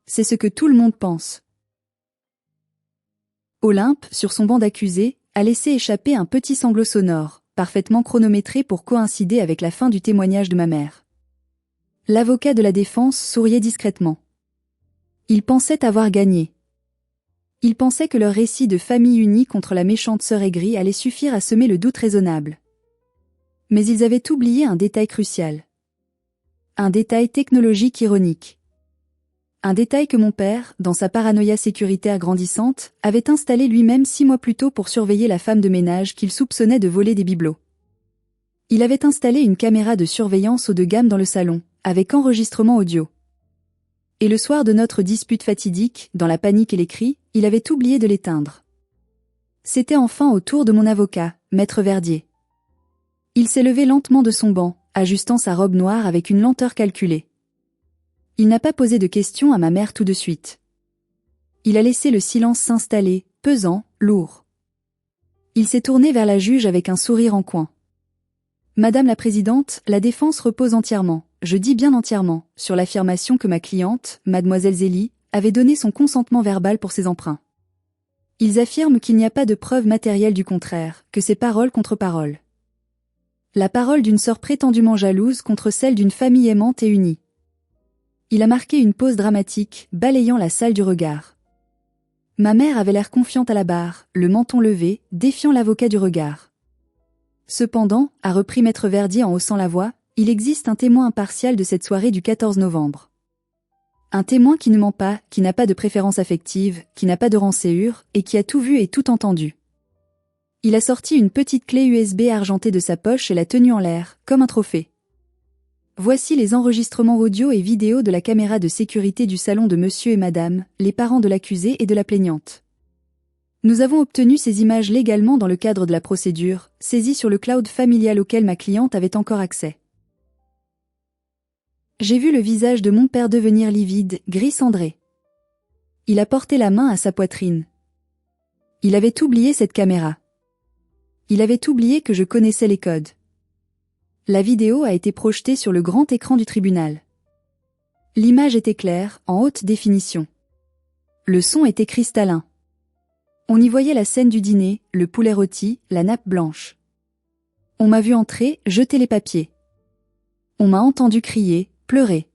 C'est ce que tout le monde pense. Olympe, sur son banc d'accusés, a laissé échapper un petit sanglot sonore, parfaitement chronométré pour coïncider avec la fin du témoignage de ma mère. L'avocat de la défense souriait discrètement. Il pensait avoir gagné. Il pensait que leur récit de famille unie contre la méchante sœur aigrie allait suffire à semer le doute raisonnable. Mais ils avaient oublié un détail crucial. Un détail technologique ironique. Un détail que mon père, dans sa paranoïa sécuritaire grandissante, avait installé lui-même 6 mois plus tôt pour surveiller la femme de ménage qu'il soupçonnait de voler des bibelots. Il avait installé une caméra de surveillance haut de gamme dans le salon, avec enregistrement audio. Et le soir de notre dispute fatidique, dans la panique et les cris, il avait oublié de l'éteindre. C'était enfin au tour de mon avocat, Maître Verdier. Il s'est levé lentement de son banc, ajustant sa robe noire avec une lenteur calculée. Il n'a pas posé de questions à ma mère tout de suite. Il a laissé le silence s'installer, pesant, lourd. Il s'est tourné vers la juge avec un sourire en coin. Madame la présidente, la défense repose entièrement, je dis bien entièrement, sur l'affirmation que ma cliente, mademoiselle Zélie, avait donné son consentement verbal pour ses emprunts. Ils affirment qu'il n'y a pas de preuve matérielle du contraire, que c'est parole contre parole. La parole d'une sœur prétendument jalouse contre celle d'une famille aimante et unie. Il a marqué une pause dramatique, balayant la salle du regard. Ma mère avait l'air confiante à la barre, le menton levé, défiant l'avocat du regard. Cependant, a repris maître Verdier en haussant la voix, il existe un témoin impartial de cette soirée du 14 novembre. Un témoin qui ne ment pas, qui n'a pas de préférence affective, qui n'a pas de rancéure, et qui a tout vu et tout entendu. Il a sorti une petite clé USB argentée de sa poche et l'a tenue en l'air, comme un trophée. Voici les enregistrements audio et vidéo de la caméra de sécurité du salon de monsieur et madame, les parents de l'accusé et de la plaignante. Nous avons obtenu ces images légalement dans le cadre de la procédure, saisies sur le cloud familial auquel ma cliente avait encore accès. J'ai vu le visage de mon père devenir livide, gris cendré. Il a porté la main à sa poitrine. Il avait oublié cette caméra. Il avait oublié que je connaissais les codes. La vidéo a été projetée sur le grand écran du tribunal. L'image était claire, en haute définition. Le son était cristallin. On y voyait la scène du dîner, le poulet rôti, la nappe blanche. On m'a vu entrer, jeter les papiers. On m'a entendu crier, pleurer.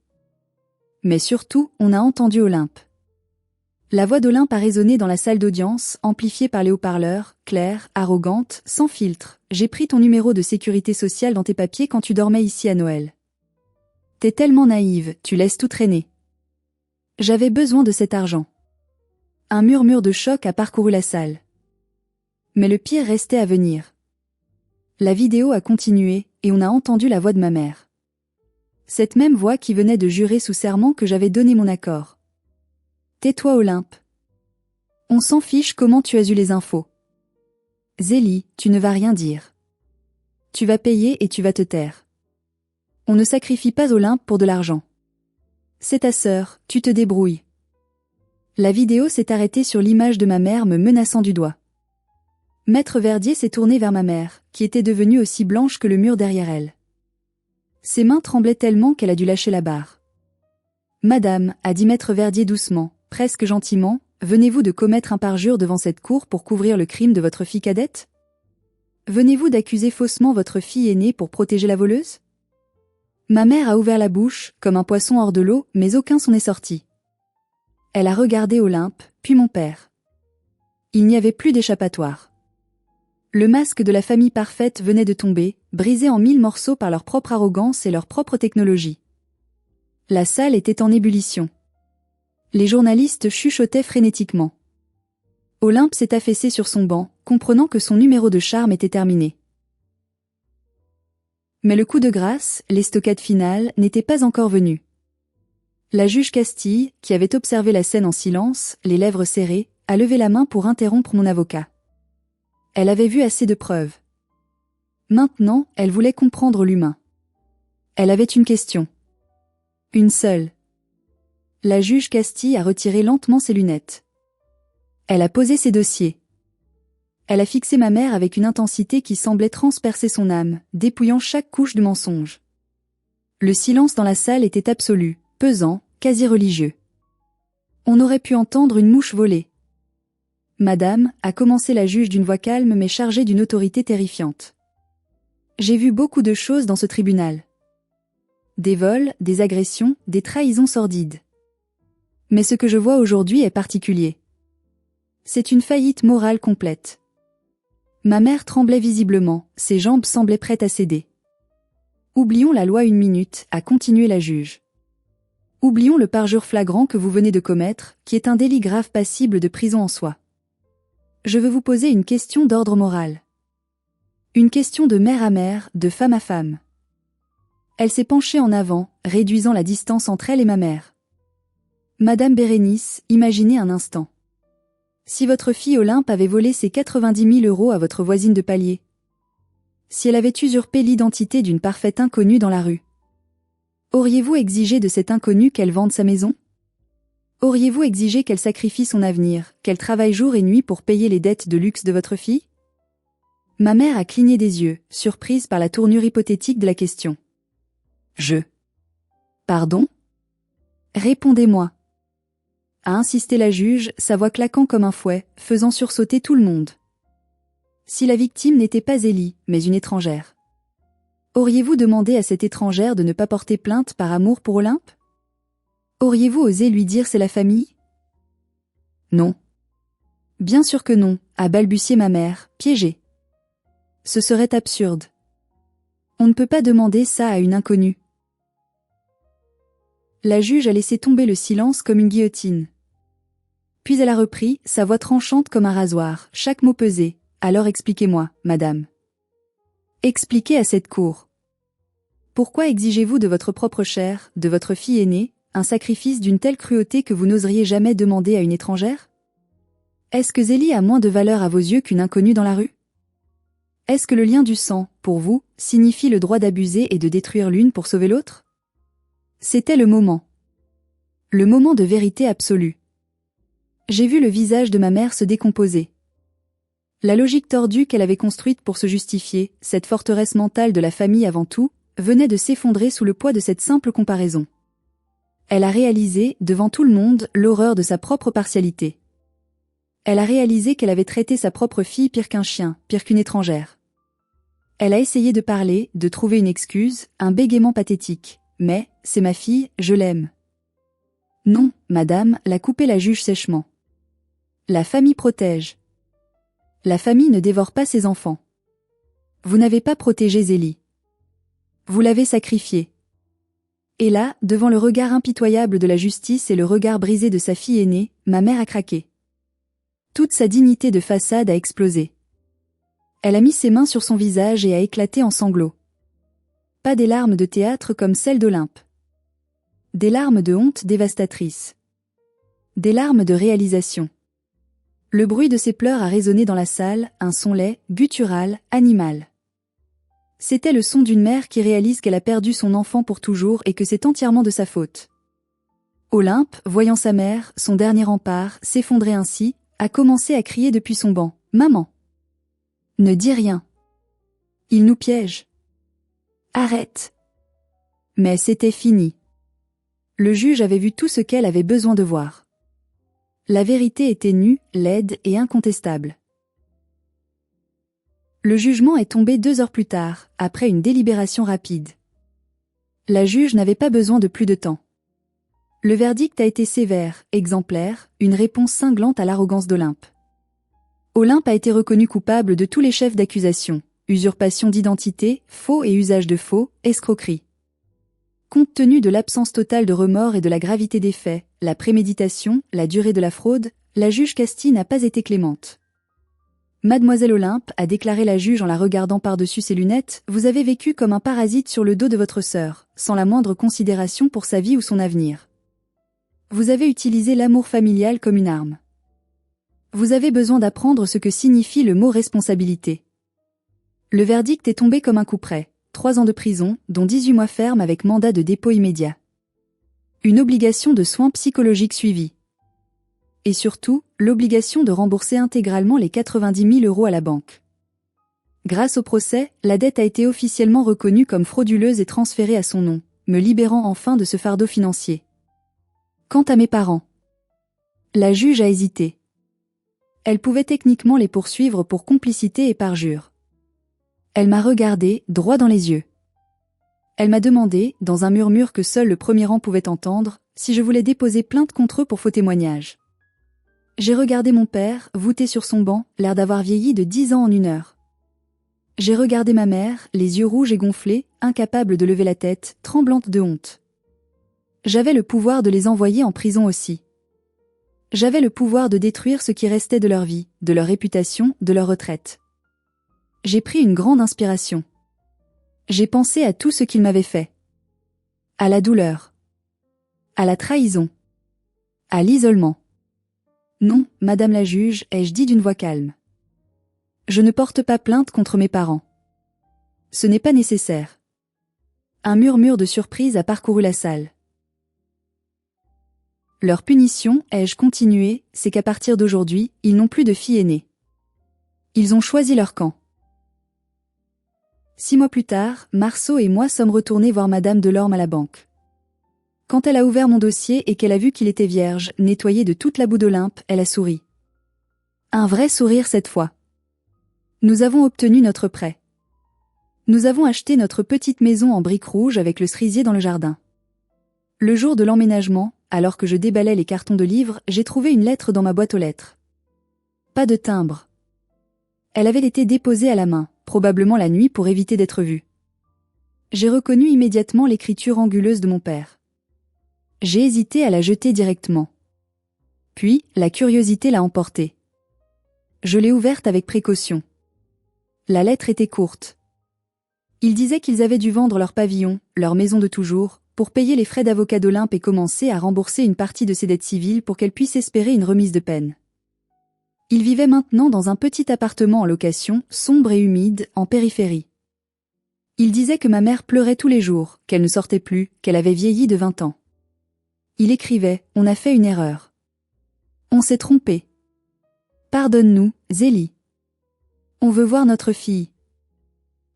Mais surtout, on a entendu Olympe. La voix d'Olympe a résonné dans la salle d'audience, amplifiée par les haut-parleurs, claire, arrogante, sans filtre. J'ai pris ton numéro de sécurité sociale dans tes papiers quand tu dormais ici à Noël. T'es tellement naïve, tu laisses tout traîner. J'avais besoin de cet argent. Un murmure de choc a parcouru la salle. Mais le pire restait à venir. La vidéo a continué, et on a entendu la voix de ma mère. Cette même voix qui venait de jurer sous serment que j'avais donné mon accord. Tais-toi Olympe. On s'en fiche comment tu as eu les infos. Zélie, tu ne vas rien dire. Tu vas payer et tu vas te taire. On ne sacrifie pas Olympe pour de l'argent. C'est ta sœur, tu te débrouilles. La vidéo s'est arrêtée sur l'image de ma mère me menaçant du doigt. Maître Verdier s'est tourné vers ma mère, qui était devenue aussi blanche que le mur derrière elle. Ses mains tremblaient tellement qu'elle a dû lâcher la barre. Madame, a dit maître Verdier doucement, presque gentiment, venez-vous de commettre un parjure devant cette cour pour couvrir le crime de votre fille cadette? Venez-vous d'accuser faussement votre fille aînée pour protéger la voleuse? Ma mère a ouvert la bouche, comme un poisson hors de l'eau, mais aucun son n'est sorti. Elle a regardé Olympe, puis mon père. Il n'y avait plus d'échappatoire. Le masque de la famille parfaite venait de tomber, brisé en 1000 morceaux par leur propre arrogance et leur propre technologie. La salle était en ébullition. Les journalistes chuchotaient frénétiquement. Olympe s'est affaissée sur son banc, comprenant que son numéro de charme était terminé. Mais le coup de grâce, l'estocade finale, n'était pas encore venu. La juge Castille, qui avait observé la scène en silence, les lèvres serrées, a levé la main pour interrompre mon avocat. Elle avait vu assez de preuves. Maintenant, elle voulait comprendre l'humain. Elle avait une question. Une seule. La juge Castille a retiré lentement ses lunettes. Elle a posé ses dossiers. Elle a fixé ma mère avec une intensité qui semblait transpercer son âme, dépouillant chaque couche de mensonge. Le silence dans la salle était absolu, pesant, quasi religieux. On aurait pu entendre une mouche voler. Madame, a commencé la juge d'une voix calme mais chargée d'une autorité terrifiante. J'ai vu beaucoup de choses dans ce tribunal. Des vols, des agressions, des trahisons sordides. Mais ce que je vois aujourd'hui est particulier. C'est une faillite morale complète. Ma mère tremblait visiblement, ses jambes semblaient prêtes à céder. Oublions la loi 1 minute, a continué la juge. Oublions le parjure flagrant que vous venez de commettre, qui est un délit grave passible de prison en soi. Je veux vous poser une question d'ordre moral. Une question de mère à mère, de femme à femme. Elle s'est penchée en avant, réduisant la distance entre elle et ma mère. Madame Bérénice, imaginez un instant. Si votre fille Olympe avait volé ses 90 000 € à votre voisine de palier. Si elle avait usurpé l'identité d'une parfaite inconnue dans la rue. Auriez-vous exigé de cette inconnue qu'elle vende sa maison? Auriez-vous exigé qu'elle sacrifie son avenir, qu'elle travaille jour et nuit pour payer les dettes de luxe de votre fille? Ma mère a cligné des yeux, surprise par la tournure hypothétique de la question. Pardon? Répondez-moi. A insisté la juge, sa voix claquant comme un fouet, faisant sursauter tout le monde. Si la victime n'était pas Zélie, mais une étrangère. Auriez-vous demandé à cette étrangère de ne pas porter plainte par amour pour Olympe? Auriez-vous osé lui dire c'est la famille? Non. Bien sûr que non, a balbutié ma mère, piégée. Ce serait absurde. On ne peut pas demander ça à une inconnue. La juge a laissé tomber le silence comme une guillotine. Puis elle a repris, sa voix tranchante comme un rasoir, chaque mot pesé. Alors expliquez-moi, madame. Expliquez à cette cour. Pourquoi exigez-vous de votre propre chair, de votre fille aînée, un sacrifice d'une telle cruauté que vous n'oseriez jamais demander à une étrangère? Est-ce que Zélie a moins de valeur à vos yeux qu'une inconnue dans la rue? Est-ce que le lien du sang, pour vous, signifie le droit d'abuser et de détruire l'une pour sauver l'autre? C'était le moment. Le moment de vérité absolue. J'ai vu le visage de ma mère se décomposer. La logique tordue qu'elle avait construite pour se justifier, cette forteresse mentale de la famille avant tout, venait de s'effondrer sous le poids de cette simple comparaison. Elle a réalisé, devant tout le monde, l'horreur de sa propre partialité. Elle a réalisé qu'elle avait traité sa propre fille pire qu'un chien, pire qu'une étrangère. Elle a essayé de parler, de trouver une excuse, un bégaiement pathétique. Mais, c'est ma fille, je l'aime. Non, madame, l'a coupé la juge sèchement. La famille protège. La famille ne dévore pas ses enfants. Vous n'avez pas protégé Zélie. Vous l'avez sacrifiée. Et là, devant le regard impitoyable de la justice et le regard brisé de sa fille aînée, ma mère a craqué. Toute sa dignité de façade a explosé. Elle a mis ses mains sur son visage et a éclaté en sanglots. Pas des larmes de théâtre comme celles d'Olympe. Des larmes de honte dévastatrices. Des larmes de réalisation. Le bruit de ses pleurs a résonné dans la salle, un son laid, guttural, animal. C'était le son d'une mère qui réalise qu'elle a perdu son enfant pour toujours et que c'est entièrement de sa faute. Olympe, voyant sa mère, son dernier rempart, s'effondrer ainsi, a commencé à crier depuis son banc. « Maman! Ne dis rien! Il nous piège! Arrête! » Mais c'était fini. Le juge avait vu tout ce qu'elle avait besoin de voir. La vérité était nue, laide et incontestable. Le jugement est tombé 2 heures plus tard, après une délibération rapide. La juge n'avait pas besoin de plus de temps. Le verdict a été sévère, exemplaire, une réponse cinglante à l'arrogance d'Olympe. Olympe a été reconnu coupable de tous les chefs d'accusation, usurpation d'identité, faux et usage de faux, escroquerie. Compte tenu de l'absence totale de remords et de la gravité des faits, la préméditation, la durée de la fraude, la juge Casti n'a pas été clémente. Mademoiselle Olympe, a déclaré la juge en la regardant par-dessus ses lunettes, vous avez vécu comme un parasite sur le dos de votre sœur, sans la moindre considération pour sa vie ou son avenir. Vous avez utilisé l'amour familial comme une arme. Vous avez besoin d'apprendre ce que signifie le mot responsabilité. Le verdict est tombé comme un coup près. 3 ans de prison, dont 18 mois ferme avec mandat de dépôt immédiat. Une obligation de soins psychologiques suivie. Et surtout, l'obligation de rembourser intégralement les 90 000 € à la banque. Grâce au procès, la dette a été officiellement reconnue comme frauduleuse et transférée à son nom, me libérant enfin de ce fardeau financier. Quant à mes parents, la juge a hésité. Elle pouvait techniquement les poursuivre pour complicité et parjure. Elle m'a regardé, droit dans les yeux. Elle m'a demandé, dans un murmure que seul le premier rang pouvait entendre, si je voulais déposer plainte contre eux pour faux témoignage. J'ai regardé mon père, voûté sur son banc, l'air d'avoir vieilli de 10 ans en 1 heure. J'ai regardé ma mère, les yeux rouges et gonflés, incapable de lever la tête, tremblante de honte. J'avais le pouvoir de les envoyer en prison aussi. J'avais le pouvoir de détruire ce qui restait de leur vie, de leur réputation, de leur retraite. J'ai pris une grande inspiration. J'ai pensé à tout ce qu'ils m'avaient fait. À la douleur. À la trahison. À l'isolement. Non, madame la juge, ai-je dit d'une voix calme. Je ne porte pas plainte contre mes parents. Ce n'est pas nécessaire. Un murmure de surprise a parcouru la salle. Leur punition, ai-je continué, c'est qu'à partir d'aujourd'hui, ils n'ont plus de fille aînée. Ils ont choisi leur camp. 6 mois plus tard, Marceau et moi sommes retournés voir Madame Delorme à la banque. Quand elle a ouvert mon dossier et qu'elle a vu qu'il était vierge, nettoyé de toute la boue d'Olympe, elle a souri. Un vrai sourire cette fois. Nous avons obtenu notre prêt. Nous avons acheté notre petite maison en briques rouges avec le cerisier dans le jardin. Le jour de l'emménagement, alors que je déballais les cartons de livres, j'ai trouvé une lettre dans ma boîte aux lettres. Pas de timbre. Elle avait été déposée à la main, probablement la nuit pour éviter d'être vue. J'ai reconnu immédiatement l'écriture anguleuse de mon père. J'ai hésité à la jeter directement. Puis, la curiosité l'a emportée. Je l'ai ouverte avec précaution. La lettre était courte. Ils disaient qu'ils avaient dû vendre leur pavillon, leur maison de toujours, pour payer les frais d'avocat d'Olympe et commencer à rembourser une partie de ses dettes civiles pour qu'elle puisse espérer une remise de peine. Ils vivaient maintenant dans un petit appartement en location, sombre et humide, en périphérie. Ils disaient que ma mère pleurait tous les jours, qu'elle ne sortait plus, qu'elle avait vieilli de 20 ans. Il écrivait « On a fait une erreur. On s'est trompé. Pardonne-nous, Zélie. On veut voir notre fille.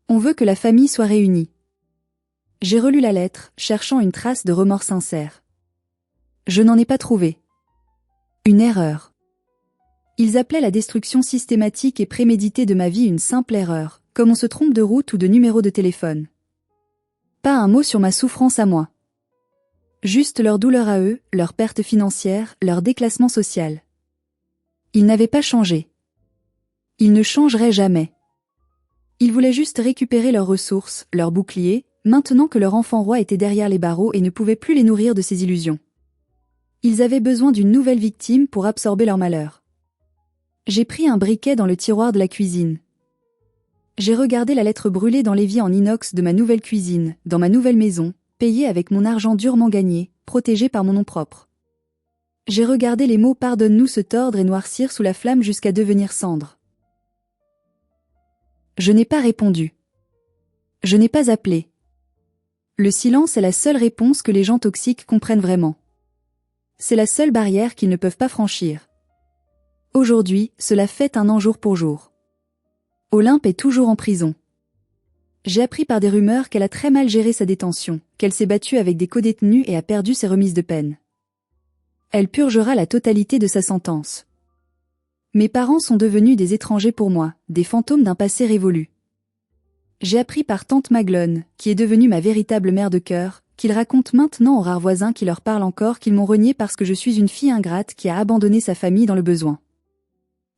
On veut que la famille soit réunie. » J'ai relu la lettre, cherchant une trace de remords sincère. Je n'en ai pas trouvé. Une erreur. Ils appelaient la destruction systématique et préméditée de ma vie une simple erreur, comme on se trompe de route ou de numéro de téléphone. Pas un mot sur ma souffrance à moi. Juste leur douleur à eux, leur perte financière, leur déclassement social. Ils n'avaient pas changé. Ils ne changeraient jamais. Ils voulaient juste récupérer leurs ressources, leurs boucliers, maintenant que leur enfant roi était derrière les barreaux et ne pouvait plus les nourrir de ses illusions. Ils avaient besoin d'une nouvelle victime pour absorber leur malheur. J'ai pris un briquet dans le tiroir de la cuisine. J'ai regardé la lettre brûlée dans l'évier en inox de ma nouvelle cuisine, dans ma nouvelle maison, payée avec mon argent durement gagné, protégée par mon nom propre. J'ai regardé les mots « Pardonne-nous » se tordre et noircir sous la flamme jusqu'à devenir cendre. Je n'ai pas répondu. Je n'ai pas appelé. Le silence est la seule réponse que les gens toxiques comprennent vraiment. C'est la seule barrière qu'ils ne peuvent pas franchir. Aujourd'hui, cela fait 1 an jour pour jour. Olympe est toujours en prison. J'ai appris par des rumeurs qu'elle a très mal géré sa détention, qu'elle s'est battue avec des codétenus et a perdu ses remises de peine. Elle purgera la totalité de sa sentence. Mes parents sont devenus des étrangers pour moi, des fantômes d'un passé révolu. J'ai appris par tante Maglone, qui est devenue ma véritable mère de cœur, qu'ils racontent maintenant aux rares voisins qui leur parlent encore qu'ils m'ont renié parce que je suis une fille ingrate qui a abandonné sa famille dans le besoin.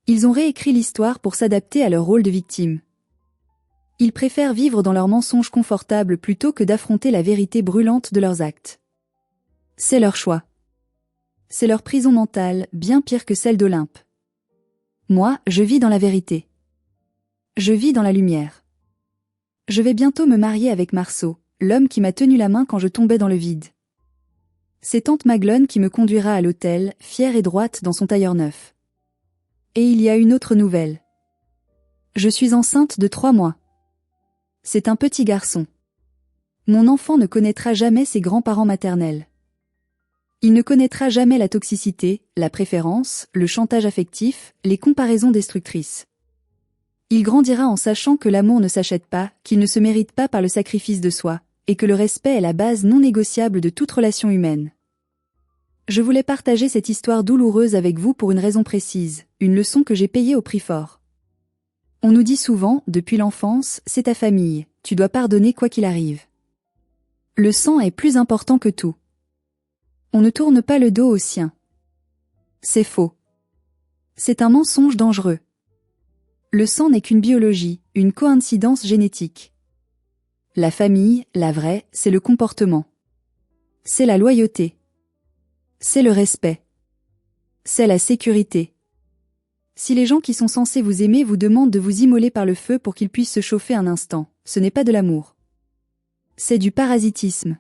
Ils ont réécrit l'histoire pour s'adapter à leur rôle de victime. Ils préfèrent vivre dans leurs mensonges confortables plutôt que d'affronter la vérité brûlante de leurs actes. C'est leur choix. C'est leur prison mentale, bien pire que celle d'Olympe. Moi, je vis dans la vérité. Je vis dans la lumière. Je vais bientôt me marier avec Marceau, l'homme qui m'a tenu la main quand je tombais dans le vide. C'est tante Maglone qui me conduira à l'hôtel, fière et droite dans son tailleur neuf. Et il y a une autre nouvelle. Je suis enceinte de 3 mois. C'est un petit garçon. Mon enfant ne connaîtra jamais ses grands-parents maternels. Il ne connaîtra jamais la toxicité, la préférence, le chantage affectif, les comparaisons destructrices. Il grandira en sachant que l'amour ne s'achète pas, qu'il ne se mérite pas par le sacrifice de soi, et que le respect est la base non négociable de toute relation humaine. Je voulais partager cette histoire douloureuse avec vous pour une raison précise, une leçon que j'ai payée au prix fort. On nous dit souvent, depuis l'enfance, c'est ta famille, tu dois pardonner quoi qu'il arrive. Le sang est plus important que tout. On ne tourne pas le dos aux siens. C'est faux. C'est un mensonge dangereux. Le sang n'est qu'une biologie, une coïncidence génétique. La famille, la vraie, c'est le comportement. C'est la loyauté. C'est le respect. C'est la sécurité. Si les gens qui sont censés vous aimer vous demandent de vous immoler par le feu pour qu'ils puissent se chauffer un instant, ce n'est pas de l'amour. C'est du parasitisme.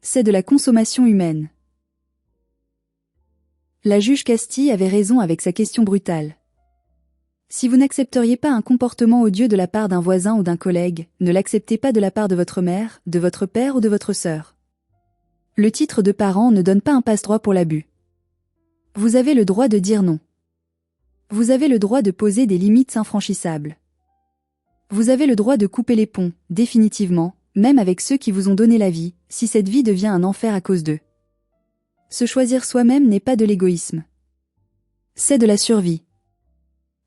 C'est de la consommation humaine. La juge Castille avait raison avec sa question brutale. Si vous n'accepteriez pas un comportement odieux de la part d'un voisin ou d'un collègue, ne l'acceptez pas de la part de votre mère, de votre père ou de votre sœur. Le titre de parent ne donne pas un passe-droit pour l'abus. Vous avez le droit de dire non. Vous avez le droit de poser des limites infranchissables. Vous avez le droit de couper les ponts, définitivement, même avec ceux qui vous ont donné la vie, si cette vie devient un enfer à cause d'eux. Se choisir soi-même n'est pas de l'égoïsme. C'est de la survie.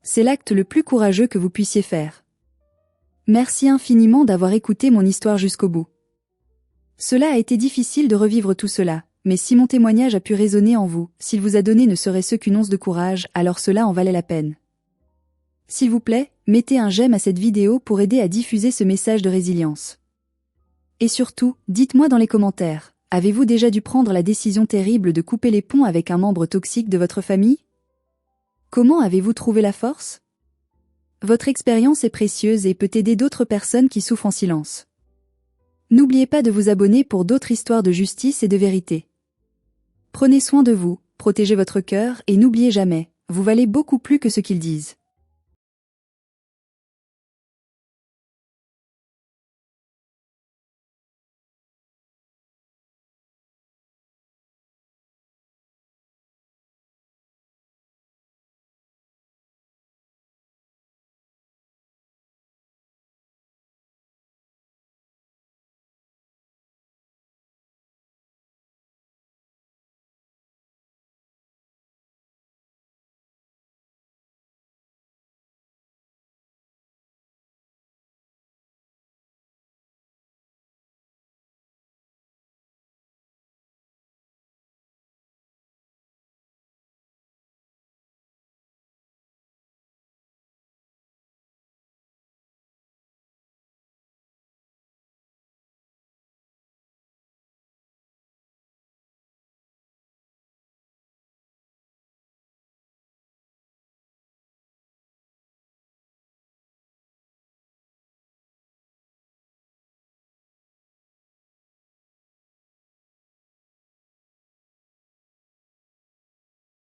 C'est l'acte le plus courageux que vous puissiez faire. Merci infiniment d'avoir écouté mon histoire jusqu'au bout. Cela a été difficile de revivre tout cela, mais si mon témoignage a pu résonner en vous, s'il vous a donné ne serait-ce qu'une once de courage, alors cela en valait la peine. S'il vous plaît, mettez un j'aime à cette vidéo pour aider à diffuser ce message de résilience. Et surtout, dites-moi dans les commentaires, avez-vous déjà dû prendre la décision terrible de couper les ponts avec un membre toxique de votre famille? Comment avez-vous trouvé la force? Votre expérience est précieuse et peut aider d'autres personnes qui souffrent en silence. N'oubliez pas de vous abonner pour d'autres histoires de justice et de vérité. Prenez soin de vous, protégez votre cœur et n'oubliez jamais, vous valez beaucoup plus que ce qu'ils disent.